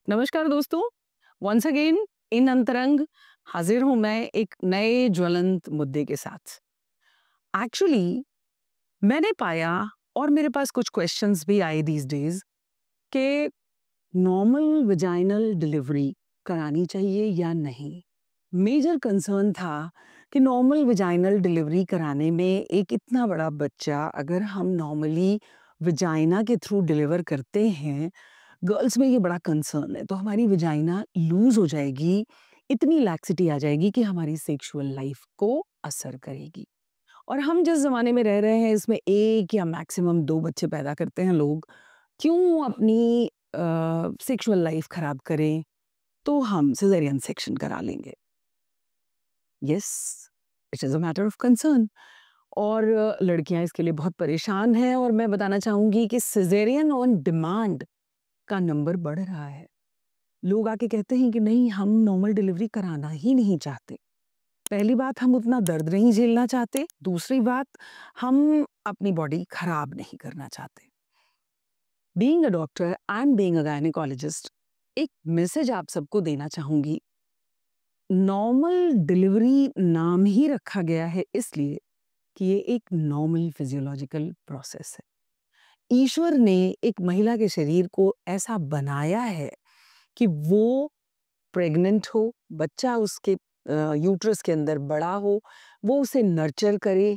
नमस्कार दोस्तों। Once again in अंतरंग हाजिर हूं मैं एक नए ज्वलंत मुद्दे के साथ। एक्चुअली मैंने पाया और मेरे पास कुछ क्वेश्चंस भी आए दीज डेज कि नॉर्मल विजाइनल डिलीवरी करानी चाहिए या नहीं। मेजर कंसर्न था कि नॉर्मल विजाइनल डिलीवरी कराने में एक इतना बड़ा बच्चा अगर हम नॉर्मली विजाइना के थ्रू डिलीवर करते हैं, गर्ल्स में ये बड़ा कंसर्न है, तो हमारी विजाइना लूज हो जाएगी, इतनी लैक्सिटी आ जाएगी कि हमारी सेक्सुअल लाइफ को असर करेगी। और हम जिस ज़माने में रह रहे हैं इसमें 1 या मैक्सिमम 2 बच्चे पैदा करते हैं लोग। क्यों अपनी सेक्सुअल लाइफ खराब करें? तो हम सिज़ेरियन सेक्शन करा लेंगे। Yes, it is a matter of concern. और लड़कियाँ इसके लिए बहुत परेशान हैं और मैं बताना चाहूँगी कि सिज़ेरियन ऑन डिमांड का नंबर बढ़ रहा है। लोग आके कहते हैं कि नहीं, हम नॉर्मल डिलीवरी कराना ही नहीं चाहते। पहली बात, हम उतना दर्द नहीं झेलना चाहते। दूसरी बात, हम अपनी बॉडी खराब नहीं करना चाहते। Being a doctor and being a gynaecologist, एक मैसेज आप सबको देना चाहूंगी। नॉर्मल डिलीवरी नाम ही रखा गया है इसलिए कि ये एक नॉर्मल फिजियोलॉजिकल प्रोसेस है। ईश्वर ने एक महिला के शरीर को ऐसा बनाया है कि वो प्रेग्नेंट हो, बच्चा उसके यूट्रस के अंदर बड़ा हो, वो उसे नर्चर करे,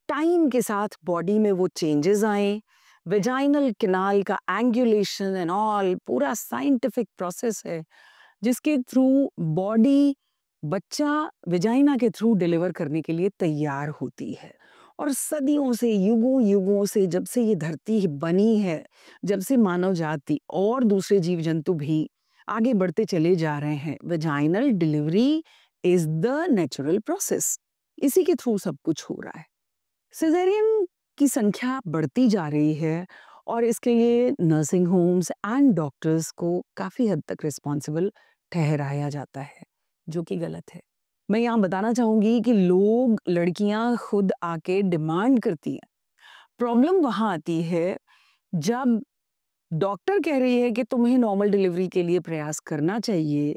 टाइम के साथ बॉडी में वो चेंजेस आए, वेजाइनल कैनाल का एंगुलेशन एंड ऑल पूरा साइंटिफिक प्रोसेस है जिसके थ्रू बॉडी बच्चा वेजाइना के थ्रू डिलीवर करने के लिए तैयार होती है। और सदियों से, युगों युगों से, जब से ये धरती बनी है, जब से मानव जाति और दूसरे जीव जंतु भी आगे बढ़ते चले जा रहे हैं, vaginal delivery is the natural process. इसी के थ्रू सब कुछ हो रहा है। सिजेरियन की संख्या बढ़ती जा रही है और इसके लिए नर्सिंग होम्स एंड डॉक्टर्स को काफ़ी हद तक रिस्पॉन्सिबल ठहराया जाता है, जो कि गलत है। मैं यहाँ बताना चाहूँगी कि लोग, लड़कियाँ खुद आके डिमांड करती हैं। प्रॉब्लम वहाँ आती है जब डॉक्टर कह रही है कि तुम्हें नॉर्मल डिलीवरी के लिए प्रयास करना चाहिए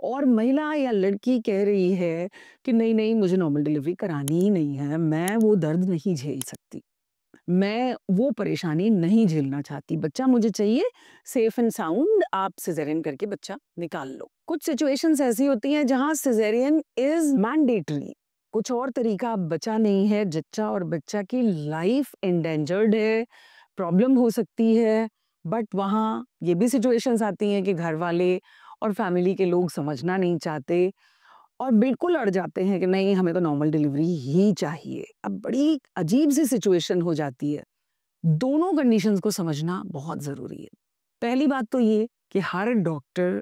और महिला या लड़की कह रही है कि नहीं नहीं, मुझे नॉर्मल डिलीवरी करानी ही नहीं है, मैं वो दर्द नहीं झेल सकती, मैं वो परेशानी नहीं झेलना चाहती, बच्चा मुझे चाहिए सेफ एंड साउंड, आप सिजेरियन करके बच्चा निकाल लो। कुछ सिचुएशंस ऐसी होती हैं जहां सिजेरियन इज मैंडेटरी, कुछ और तरीका बचा नहीं है, जच्चा और बच्चा की लाइफ एंडेंजर्ड है, प्रॉब्लम हो सकती है। बट वहाँ ये भी सिचुएशंस आती हैं कि घर वाले और फैमिली के लोग समझना नहीं चाहते और बिल्कुल अड़ जाते हैं कि नहीं, हमें तो नॉर्मल डिलीवरी ही चाहिए। अब बड़ी अजीब सी सिचुएशन हो जाती है। दोनों कंडीशंस को समझना बहुत ज़रूरी है। पहली बात तो ये कि हर डॉक्टर,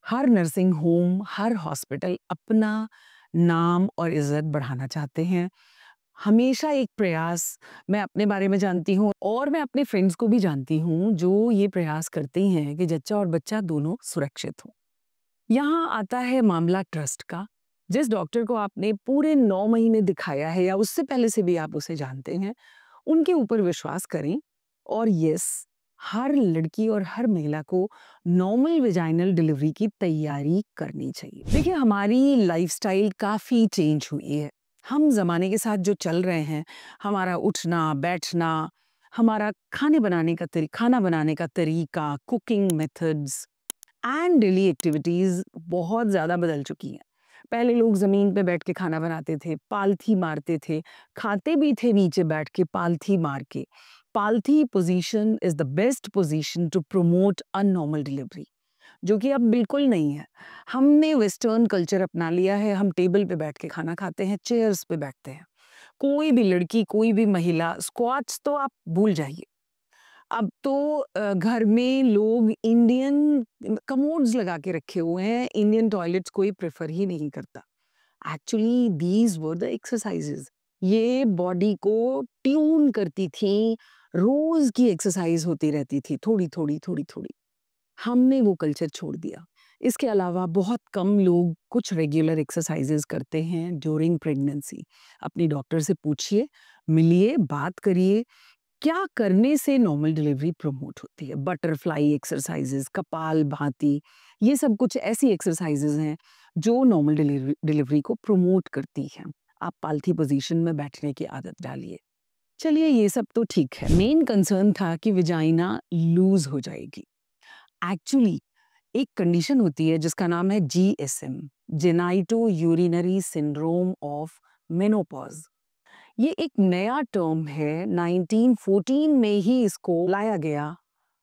हर नर्सिंग होम, हर हॉस्पिटल अपना नाम और इज़्ज़त बढ़ाना चाहते हैं। हमेशा एक प्रयास, मैं अपने बारे में जानती हूँ और मैं अपने फ्रेंड्स को भी जानती हूँ जो ये प्रयास करते हैं कि जच्चा और बच्चा दोनों सुरक्षित हों। यहाँ आता है मामला ट्रस्ट का। जिस डॉक्टर को आपने पूरे 9 महीने दिखाया है या उससे पहले से भी आप उसे जानते हैं, उनके ऊपर विश्वास करें। और यस, हर लड़की और हर महिला को नॉर्मल वेजाइनल डिलीवरी की तैयारी करनी चाहिए। देखिए, हमारी लाइफस्टाइल काफ़ी चेंज हुई है। हम ज़माने के साथ जो चल रहे हैं, हमारा उठना, बैठना, हमारा खाना बनाने का तरीका, cooking methods and daily activities बहुत ज़्यादा बदल चुकी हैं। पहले लोग ज़मीन पे बैठ के खाना बनाते थे, पालथी मारते थे, खाते भी थे नीचे बैठ के पालथी मार के। पालथी position is the best position to promote a normal delivery, जो कि अब बिल्कुल नहीं है। हमने वेस्टर्न कल्चर अपना लिया है, हम टेबल पे बैठ के खाना खाते हैं, चेयर्स पे बैठते हैं। कोई भी लड़की, कोई भी महिला स्क्वाट्स तो आप भूल जाइए। अब तो घर में लोग इंडियन कमोड्स लगा के रखे हुए हैं, इंडियन टॉयलेट्स कोई प्रेफर ही नहीं करता। Actually these were the exercises, ये बॉडी को ट्यून करती थी, रोज की एक्सरसाइज होती रहती थी, थोड़ी थोड़ी थोड़ी थोड़ी। हमने वो कल्चर छोड़ दिया। इसके अलावा बहुत कम लोग कुछ रेगुलर एक्सरसाइजेज करते हैं ड्यूरिंग प्रेगनेंसी। अपनी डॉक्टर से पूछिए, मिलिए, बात करिए, क्या करने से नॉर्मल डिलीवरी प्रमोट होती है? बटरफ्लाई एक्सरसाइजेस, कपालभाति, ये सब कुछ ऐसी एक्सरसाइजेस हैं जो नॉर्मल डिलीवरी को प्रमोट करती हैं। आप पालथी पोजीशन में बैठने की आदत डालिए। चलिए ये सब तो ठीक है। मेन कंसर्न था कि विजाइना लूज हो जाएगी। एक्चुअली एक कंडीशन होती है जिसका नाम है GSM, genito urinary syndrome of menopause. ये एक नया टर्म है, 1914 में ही इसको लाया गया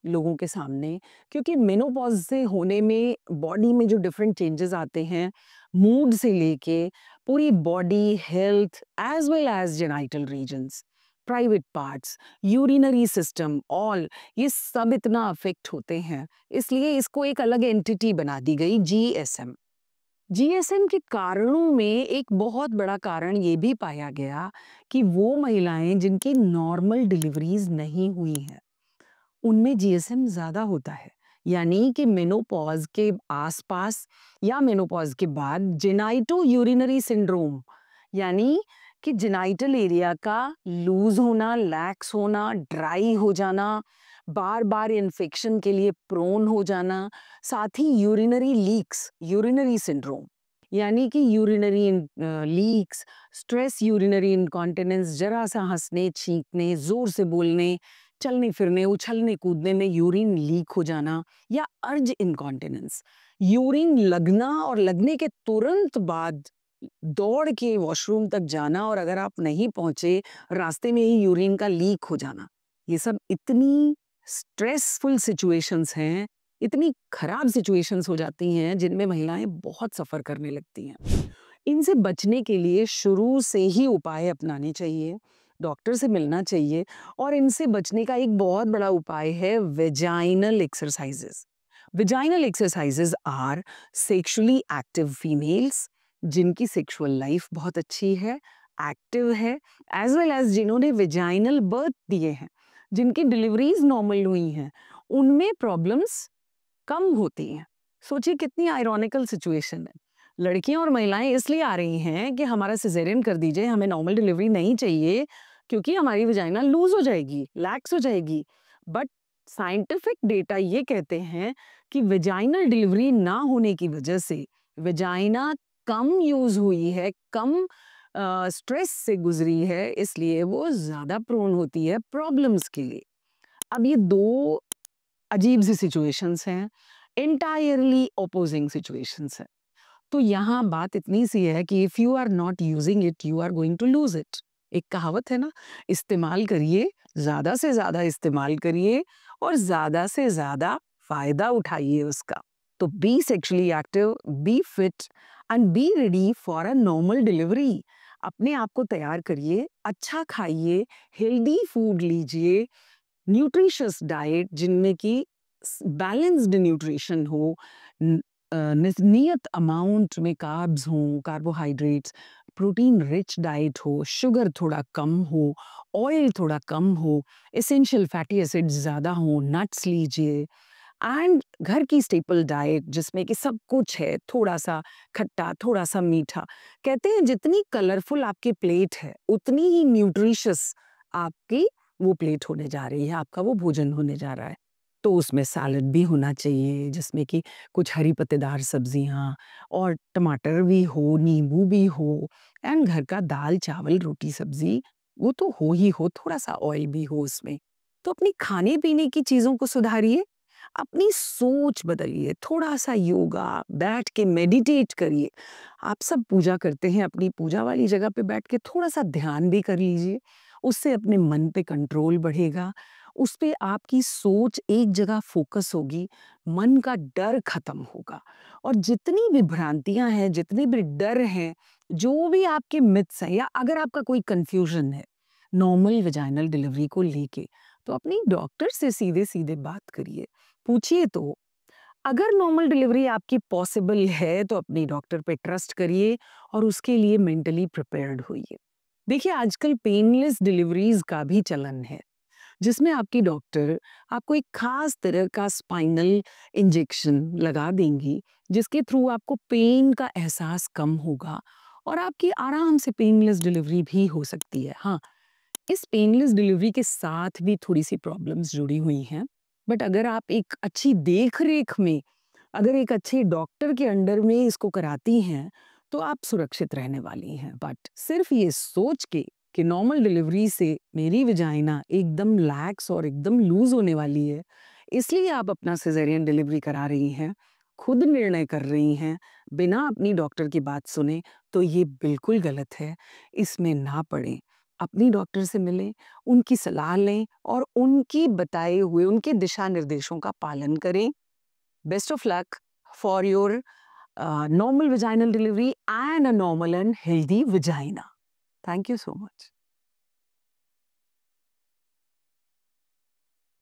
लोगों के सामने, क्योंकि मेनोपॉज से होने में बॉडी में जो डिफरेंट चेंजेस आते हैं, मूड से लेके पूरी body health as well as genital regions, private parts, urinary system, all ये सब इतना अफेक्ट होते हैं, इसलिए इसको एक अलग एंटिटी बना दी गई, जीएसएम। जीएसएम के कारणों में एक बहुत बड़ा कारण ये भी पाया गया कि वो महिलाएं जिनकी नॉर्मल डिलीवरीज नहीं हुई हैं, उनमें जीएसएम ज्यादा होता है। यानी कि मेनोपॉज के आसपास या मेनोपॉज के बाद जेनाइटो यूरिनरी सिंड्रोम, यानी कि जेनाइटल एरिया का लूज होना, लैक्स होना, ड्राई हो जाना, बार बार इन्फेक्शन के लिए प्रोन हो जाना, साथ ही यूरिनरी लीक्स, यूरिनरी सिंड्रोम, यानी कि urinary leaks, stress urinary incontinence, जरा सा हंसने, छींकने, जोर से बोलने, चलने फिरने, उछलने कूदने में यूरिन लीक हो जाना, या अर्ज इनकॉन्टिनेंस, यूरिन लगना और लगने के तुरंत बाद दौड़ के वॉशरूम तक जाना, और अगर आप नहीं पहुंचे रास्ते में ही यूरिन का लीक हो जाना। ये सब इतनी स्ट्रेसफुल सिचुएशंस हैं, इतनी खराब सिचुएशंस हो जाती हैं जिनमें महिलाएं बहुत सफर करने लगती हैं। इनसे बचने के लिए शुरू से ही उपाय अपनाने चाहिए, डॉक्टर से मिलना चाहिए, और इनसे बचने का एक बहुत बड़ा उपाय है vaginal exercises. Vaginal exercises are sexually active females जिनकी सेक्सुअल लाइफ बहुत अच्छी है, एक्टिव है, एज वेल एज जिन्होंने वेजाइनल बर्थ दिए हैं, जिनकी डिलीवरीज नॉर्मल हुई हैं, उनमें प्रॉब्लम्स कम होती हैं। सोचिए कितनी आयरॉनिकल सिचुएशन है। लड़कियां और महिलाएं इसलिए आ रही हैं कि हमारा सिजेरियन कर दीजिए, हमें नॉर्मल डिलीवरी नहीं चाहिए क्योंकि हमारी वजाइना लूज हो जाएगी, लैक्स हो जाएगी। बट साइंटिफिक डेटा ये कहते हैं कि वेजाइनल डिलीवरी ना होने की वजह से वेजाइना कम यूज हुई है, कम स्ट्रेस से गुजरी है, इसलिए वो ज्यादा प्रोन होती है प्रॉब्लम्स के लिए। अब ये दो अजीब सी सिचुएशंस हैं, entirely opposing situations है। तो यहाँ बात इतनी सी है कि if you are not using it you are going to lose it. एक कहावत है ना, इस्तेमाल करिए, ज्यादा से ज्यादा इस्तेमाल करिए और ज्यादा से ज्यादा फायदा उठाइए उसका। तो be sexually active, be fit and be ready for a normal delivery. अपने आप को तैयार करिए, अच्छा खाइए, हेल्दी फूड लीजिए, न्यूट्रिशियस डाइट जिनमें कि बैलेंस्ड न्यूट्रिशन हो, नियत अमाउंट में कार्ब्स हों, कार्बोहाइड्रेट्स, प्रोटीन रिच डाइट हो, शुगर थोड़ा कम हो, ऑयल थोड़ा कम हो, एसेंशियल फैटी एसिड्स ज़्यादा हो, नट्स लीजिए, एंड घर की स्टेपल डाइट जिसमें कि सब कुछ है, थोड़ा सा खट्टा, थोड़ा सा मीठा। कहते हैं जितनी कलरफुल आपकी प्लेट है उतनी ही न्यूट्रिशियस आपकी वो प्लेट होने जा रही है, आपका वो भोजन होने जा रहा है। तो उसमें सैलड भी होना चाहिए जिसमें कि कुछ हरी पत्तेदार सब्जियाँ और टमाटर भी हो, नींबू भी हो, एंड घर का दाल, चावल, रोटी, सब्जी वो तो हो ही हो, थोड़ा-सा ऑयल भी हो उसमें। तो अपनी खाने-पीने की चीज़ों को सुधारिए, अपनी सोच बदलिए, थोड़ा-सा योगा, बैठ के मेडिटेट करिए। आप सब पूजा करते हैं, अपनी पूजा वाली जगह पे बैठ के थोड़ा-सा ध्यान भी कर लीजिए। उससे अपने मन पे कंट्रोल बढ़ेगा, उस पे आपकी सोच एक जगह फोकस होगी, मन का डर खत्म होगा, और जितनी भी भ्रांतियां हैं, जितने भी डर हैं, जो भी आपके मिथ्स हैं, या अगर आपका कोई कंफ्यूजन है नॉर्मल वेजाइनल डिलीवरी को लेके, तो अपनी डॉक्टर से सीधे-सीधे बात करिए, पूछिए तो। अगर नॉर्मल डिलीवरी आपकी पॉसिबल है तो अपनी डॉक्टर पे ट्रस्ट करिए और उसके लिए मेंटली प्रिपेयर्ड होइए। देखिए आजकल पेनलेस डिलीवरीज का भी चलन है, जिसमें आपकी डॉक्टर आपको एक खास तरह का स्पाइनल इंजेक्शन लगा देंगी, जिसके थ्रू आपको पेन का एहसास कम होगा और आपकी आराम से पेनलेस डिलीवरी भी हो सकती है। हाँ, इस पेनलेस डिलीवरी के साथ भी थोड़ी-सी प्रॉब्लम्स जुड़ी हुई हैं, बट अगर आप एक अच्छी देख-रेख में, अगर एक अच्छे डॉक्टर के अंडर में इसको कराती हैं, तो आप सुरक्षित रहने वाली हैं। बट सिर्फ़ ये सोच के कि नॉर्मल डिलीवरी से मेरी वजाइना एकदम लैक्स और एकदम लूज़ होने वाली है, इसलिए आप अपना सिज़ेरियन डिलीवरी करा रही हैं, खुद निर्णय कर रही हैं, बिना अपनी डॉक्टर की बात सुने, तो ये बिल्कुल गलत है। इसमें ना पड़ें। अपनी डॉक्टर से मिलें, उनकी सलाह लें और उनकी बताए हुए उनके दिशा-निर्देशों का पालन करें। Best of luck for your normal vaginal delivery and a normal and healthy vagina. Thank you so much.